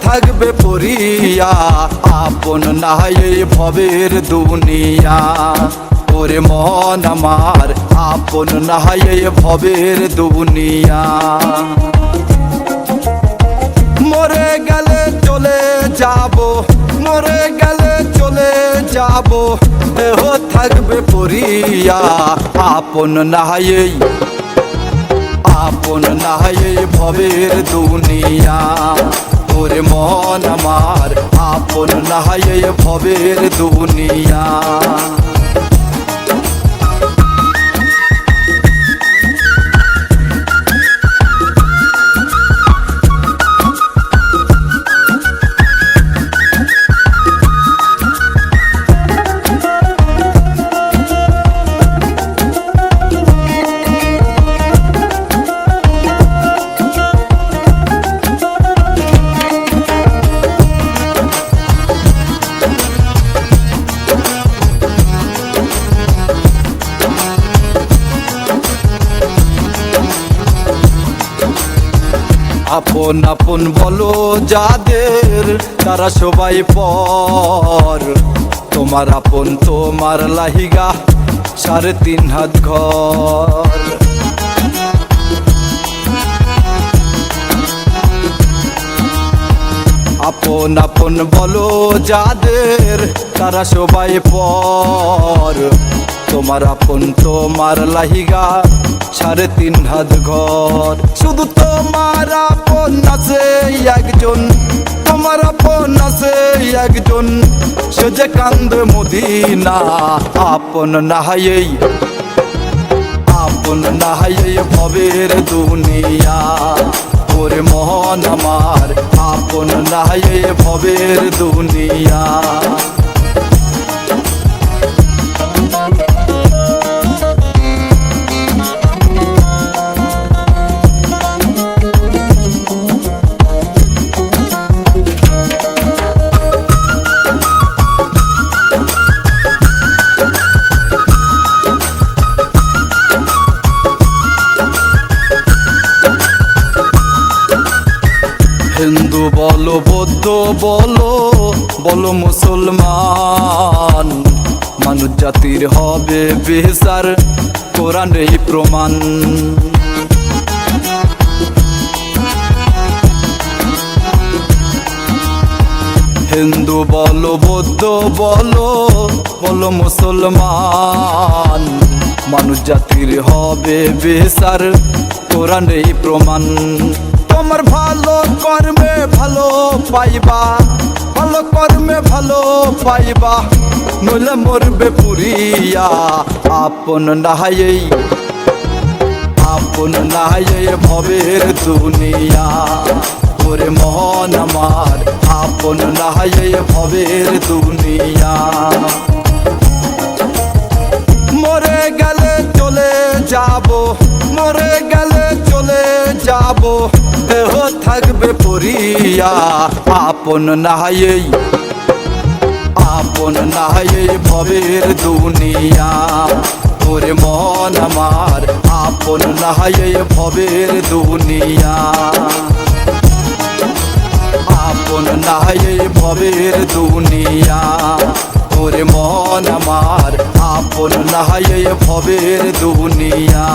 থাকবে পরিয়া, আপন নাই এই ভবের দুনিয়া। ওরে মন আমার আপন নাই এই ভবের দুনিয়া। মরে গেলে চলে যাব, মরে গেলে চলে যাব, দেহ থাকবে পরিয়া, আপন নাই এই, আপন নাই এই ভবের দুনিয়া। ওরে মন আমার আপন নাই এই ভবের দুনিয়া। আপন আপন বলো যাদের, তারা সবাই পর। তোমার আপন তোমার লাহিগা 3.5 হাত ঘর। আপন আপন বলো যাদের, তারা সবাই পর। তোমার আপন তোমার লাহিগা 3.5 হাত ঘর। শুধু তোমার আপন আছে একজন, তোমার আপন আছে একজন, সে যে কান্দে মদিনা। আপন নাই এই, আপন নাই এই ভবের দুনিয়া। ওরে মন আমার আপন নাই এই ভবের দুনিয়া। হিন্দু বলো বৌদ্ধ বলো, বলো মুসলমান, মানুষ জাতির হবে বিচার, কোরআনেই প্রমাণ। হিন্দু বলো বৌদ্ধ বলো, বলো মুসলমান, মানুষ জাতির হবে বিচার, কোরআনেই প্রমাণ। তোমার ভালো কর্মে ভালো পাইবা, ভালো কর্মে ভালো পাইবা, নইলে মরবে পুরিয়া। আপন নাই এই, আপন নাই এই ভবের দুনিয়া। ওরে মন আমার আপন নাই এই ভবের দুনিয়া। মরে গেলে চলে যাব, মরে গেলে চলে যাব, দেহ থাকবে পরিয়া। আপন নাই এই, আপন নাই এই ভবের দুনিয়া। ওরে মন আমার আপন নাই এই ভবের দুনিয়া। আপন নাই এই ভবের দুনিয়া। ওরে মন আমার আপন নাই এই ভবের দুনিয়া।